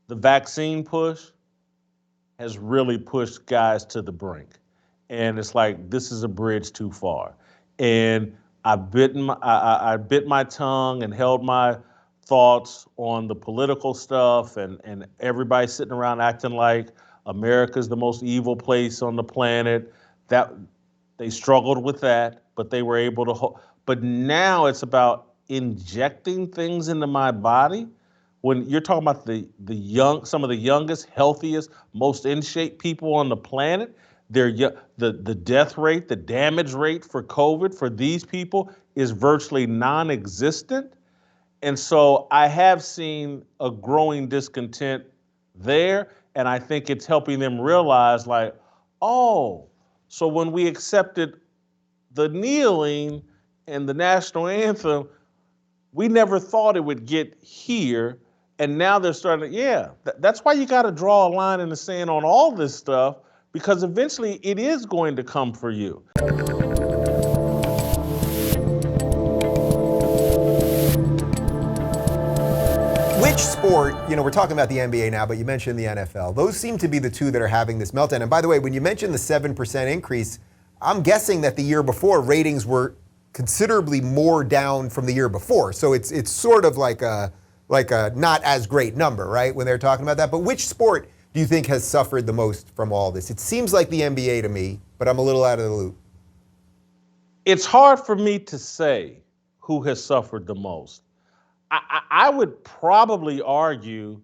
the vaccine push has really pushed guys to the brink. And it's like, this is a bridge too far. And I bit my tongue and held my thoughts on the political stuff and everybody sitting around acting like America's the most evil place on the planet. That they struggled with that, but they were able to but now it's about injecting things into my body. When you're talking about the young, some of the youngest, healthiest, most in shape people on the planet, the death rate, the damage rate for COVID for these people is virtually non-existent. And so I have seen a growing discontent there, and I think it's helping them realize, like, oh, so when we accepted the kneeling and the national anthem, we never thought it would get here. And now they're starting to, yeah, that's why you got to draw a line in the sand on all this stuff, because eventually it is going to come for you. Which sport, we're talking about the NBA now, but you mentioned the NFL. Those seem to be the two that are having this meltdown. And by the way, when you mentioned the 7% increase, I'm guessing that the year before ratings were considerably more down from the year before. So it's sort of like a not as great number, right, when they're talking about that. But which sport do you think has suffered the most from all this? It seems like the NBA to me, but I'm a little out of the loop. It's hard for me to say who has suffered the most. I would probably argue,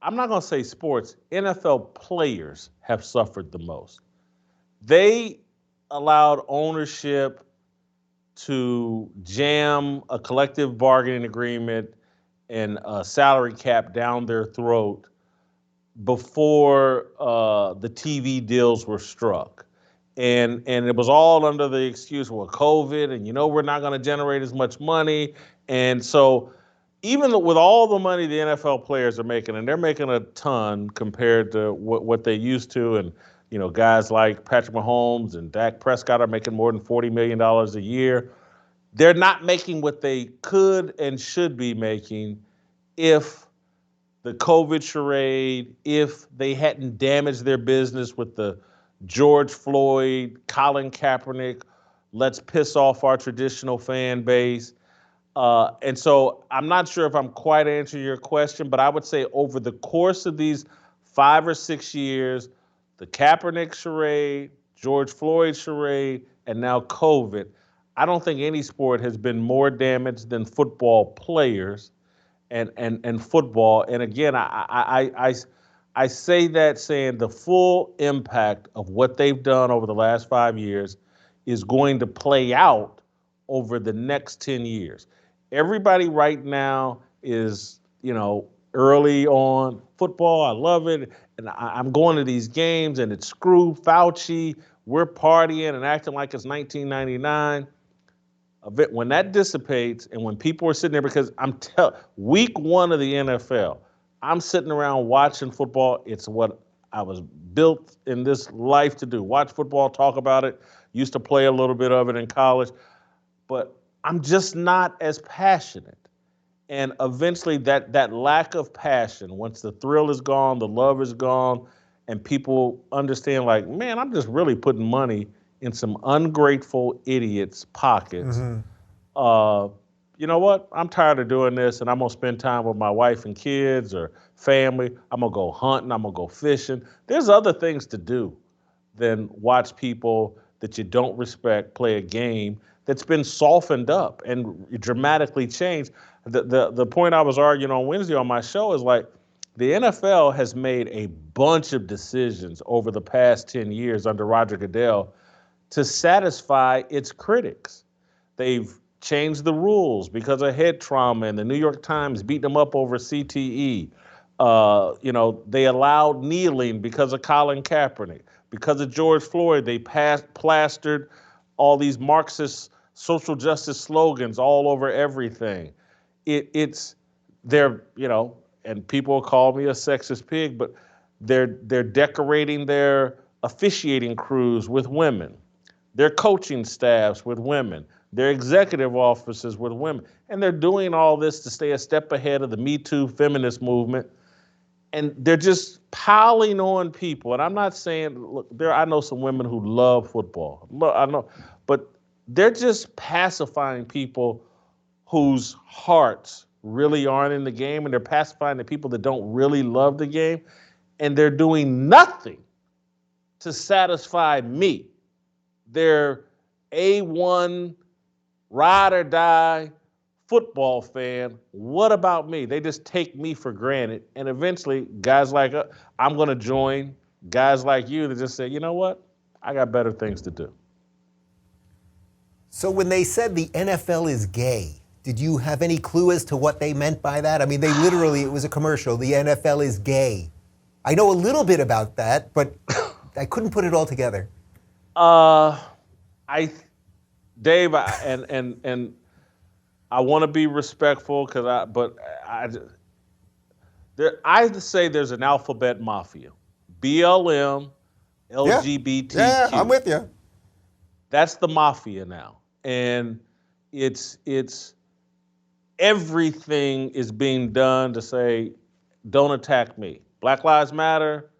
I'm not going to say sports, NFL players have suffered the most. They allowed ownership to jam a collective bargaining agreement and a salary cap down their throat before the TV deals were struck. And it was all under the excuse, well, COVID, and we're not going to generate as much money. And so even with all the money the NFL players are making, and they're making a ton compared to what they used to, and guys like Patrick Mahomes and Dak Prescott are making more than $40 million a year, they're not making what they could and should be making if the COVID charade, if they hadn't damaged their business with the George Floyd, Colin Kaepernick, let's piss off our traditional fan base. And so I'm not sure if I'm quite answering your question, but I would say over the course of these 5 or 6 years, the Kaepernick charade, George Floyd charade, and now COVID, I don't think any sport has been more damaged than football players and football. And again, I say that saying the full impact of what they've done over the last 5 years is going to play out over the next 10 years. Everybody right now is, early on football. I love it. And I'm going to these games and it's screw Fauci. We're partying and acting like it's 1999. When that dissipates and when people are sitting there, because week 1 of the NFL, I'm sitting around watching football. It's what I was built in this life to do. Watch football, talk about it. Used to play a little bit of it in college. But I'm just not as passionate. And eventually that lack of passion, once the thrill is gone, the love is gone, and people understand, like, man, I'm just really putting money in some ungrateful idiots' pockets. Mm-hmm. You know what? I'm tired of doing this, and I'm going to spend time with my wife and kids or family. I'm going to go hunting. I'm going to go fishing. There's other things to do than watch people that you don't respect play a game that's been softened up and dramatically changed. The point I was arguing on Wednesday on my show is, like, the NFL has made a bunch of decisions over the past 10 years under Roger Goodell to satisfy its critics. They've changed the rules because of head trauma, and the New York Times beat them up over CTE. They allowed kneeling because of Colin Kaepernick. Because of George Floyd, they plastered all these Marxist social justice slogans all over everything. And people call me a sexist pig, but they're decorating their officiating crews with women, their coaching staffs with women, their executive offices with women. And they're doing all this to stay a step ahead of the Me Too feminist movement. and they're just piling on people. And I'm not saying, look, I know some women who love football. I know, but they're just pacifying people whose hearts really aren't in the game, and they're pacifying the people that don't really love the game, and they're doing nothing to satisfy me. They're A1 ride or die football fan. What about me? They just take me for granted. And eventually, guys like I'm going to join guys like you that just say, you know what? I got better things to do. So when they said the NFL is gay, did you have any clue as to what they meant by that? I mean, they literally, it was a commercial. The NFL is gay. I know a little bit about that, but I couldn't put it all together. Dave, and I want to be respectful I say there's an alphabet mafia, BLM, LGBTQ. Yeah, I'm with you. That's the mafia now, and it's everything is being done to say, don't attack me. Black Lives Matter,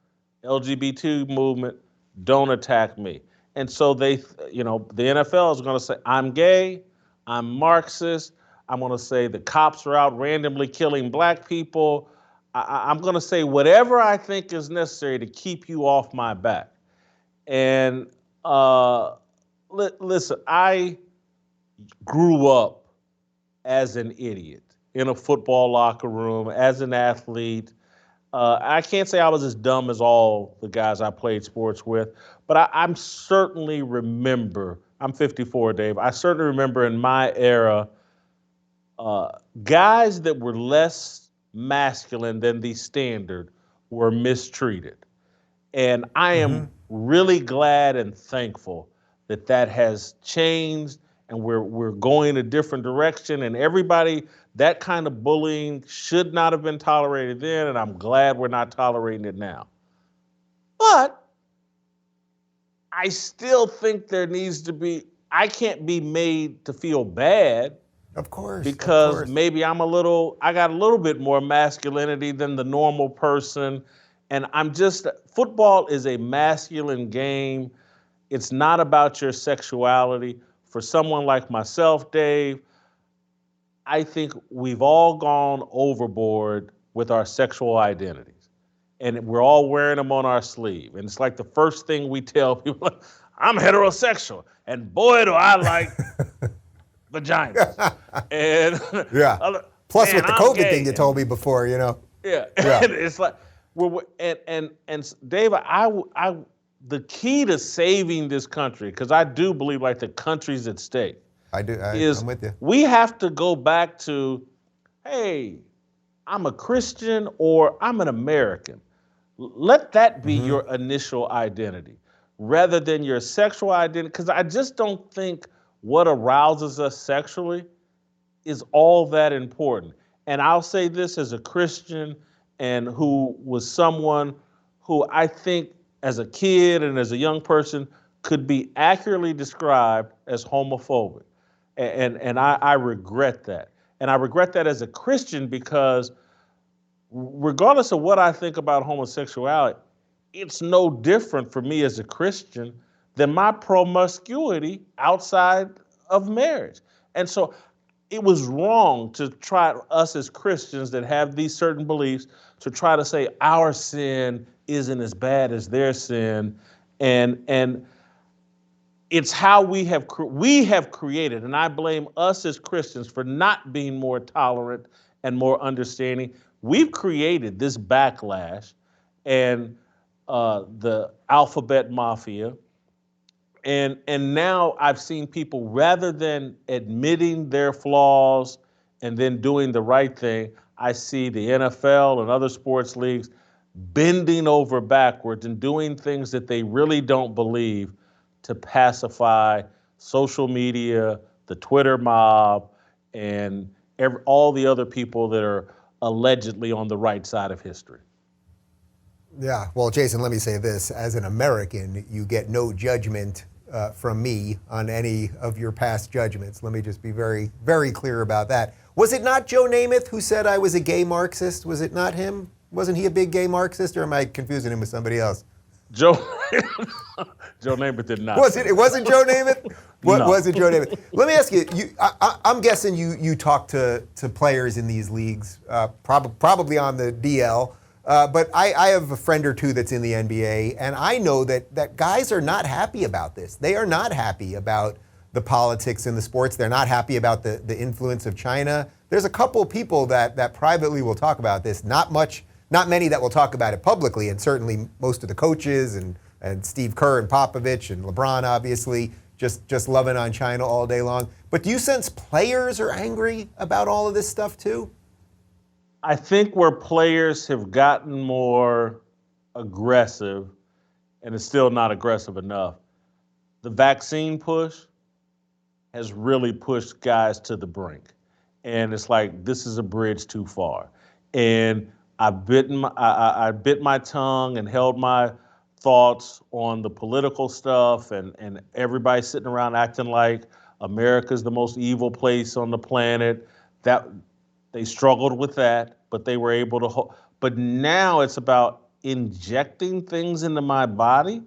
LGBT movement, don't attack me. And so the NFL is going to say, I'm gay, I'm Marxist, I'm going to say the cops are out randomly killing black people. I'm going to say whatever I think is necessary to keep you off my back. And listen, I grew up as an idiot in a football locker room, as an athlete. I can't say I was as dumb as all the guys I played sports with, but I'm certainly remember, I'm 54, Dave, I certainly remember in my era, guys that were less masculine than the standard were mistreated. And I am really glad and thankful that that has changed and we're going a different direction, and everybody, that kind of bullying should not have been tolerated then, and I'm glad we're not tolerating it now. But I still think there needs to be, I can't be made to feel bad. Of course. Because maybe I got a little bit more masculinity than the normal person. And football is a masculine game. It's not about your sexuality. For someone like myself, Dave, I think we've all gone overboard with our sexual identities. And we're all wearing them on our sleeve. And it's like the first thing we tell people, I'm heterosexual. And boy, do I like vaginas. And yeah. Plus with the COVID thing you told me before, you know. Yeah. And it's like, and Dave, the key to saving this country, because I do believe like the country's at stake. I'm with you. We have to go back to, hey, I'm a Christian or I'm an American. Let that be your initial identity rather than your sexual identity, because I just don't think what arouses us sexually is all that important. And I'll say this as a Christian and who was someone who I think as a kid and as a young person could be accurately described as homophobic. And I regret that. And I regret that as a Christian because regardless of what I think about homosexuality, it's no different for me as a Christian than my promiscuity outside of marriage. And so it was wrong to try, us as Christians that have these certain beliefs, to try to say our sin isn't as bad as their sin. And it's how we have created, and I blame us as Christians for not being more tolerant and more understanding. We've created this backlash and the alphabet mafia. And now I've seen people, rather than admitting their flaws and then doing the right thing, I see the NFL and other sports leagues bending over backwards and doing things that they really don't believe to pacify social media, the Twitter mob, and all the other people that are allegedly on the right side of history. Yeah, well, Jason, let me say this. As an American, you get no judgment from me on any of your past judgments. Let me just be very, very clear about that. Was it not Joe Namath who said I was a gay Marxist? Was it not him? Wasn't he a big gay Marxist, or am I confusing him with somebody else? Joe Joe Namath did not. It wasn't Joe Namath? What No. was it, Joe Namath? Let me ask you. I'm guessing you talk to players in these leagues, probably on the DL. But I have a friend or two that's in the NBA, and I know that guys are not happy about this. They are not happy about the politics in the sports. They're not happy about the influence of China. There's a couple people that privately will talk about this. Not many that will talk about it publicly, and certainly most of the coaches and Steve Kerr and Popovich and LeBron, obviously, just loving on China all day long. But do you sense players are angry about all of this stuff too? I think where players have gotten more aggressive, and it's still not aggressive enough, the vaccine push has really pushed guys to the brink. And it's like, this is a bridge too far. And I bit my tongue and held my thoughts on the political stuff, and everybody sitting around acting like America's the most evil place on the planet. That they struggled with that, but they were able to. But now it's about injecting things into my body.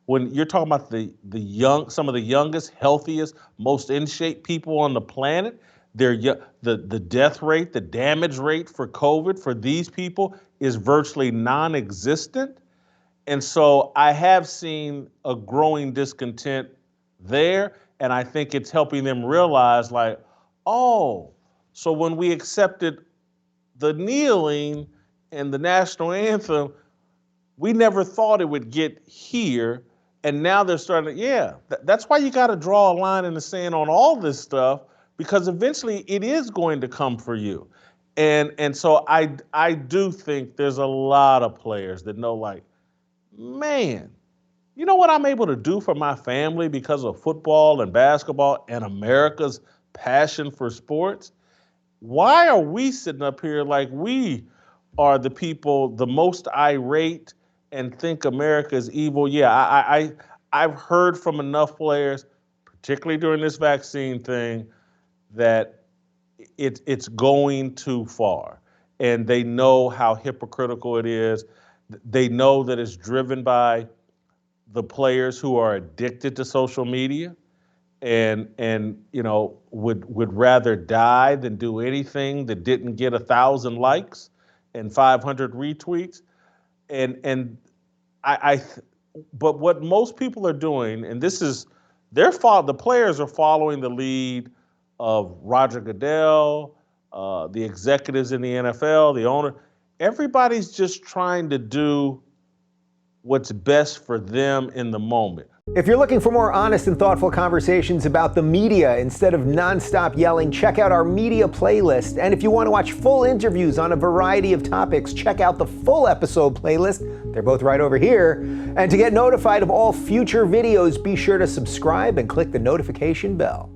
When you're talking about some of the youngest, healthiest, most in shape people on the planet, the death rate, the damage rate for COVID for these people is virtually non-existent. And so I have seen a growing discontent there, and I think it's helping them realize, like, oh, so when we accepted the kneeling and the national anthem, we never thought it would get here. And now they're starting to, that's why you got to draw a line in the sand on all this stuff, because eventually it is going to come for you. And so I do think there's a lot of players that know, like, man, you know what I'm able to do for my family because of football and basketball and America's passion for sports? Why are we sitting up here like we are the people the most irate and think America is evil? Yeah, I've heard from enough players, particularly during this vaccine thing, that it's going too far. And they know how hypocritical it is. They know that it's driven by the players who are addicted to social media and would rather die than do anything that didn't get 1,000 likes and 500 retweets. But what most people are doing, and this is the players are following the lead of Roger Goodell, the executives in the NFL, the owner. Everybody's just trying to do what's best for them in the moment. If you're looking for more honest and thoughtful conversations about the media instead of nonstop yelling, check out our media playlist. And if you want to watch full interviews on a variety of topics, check out the full episode playlist. They're both right over here. And to get notified of all future videos, be sure to subscribe and click the notification bell.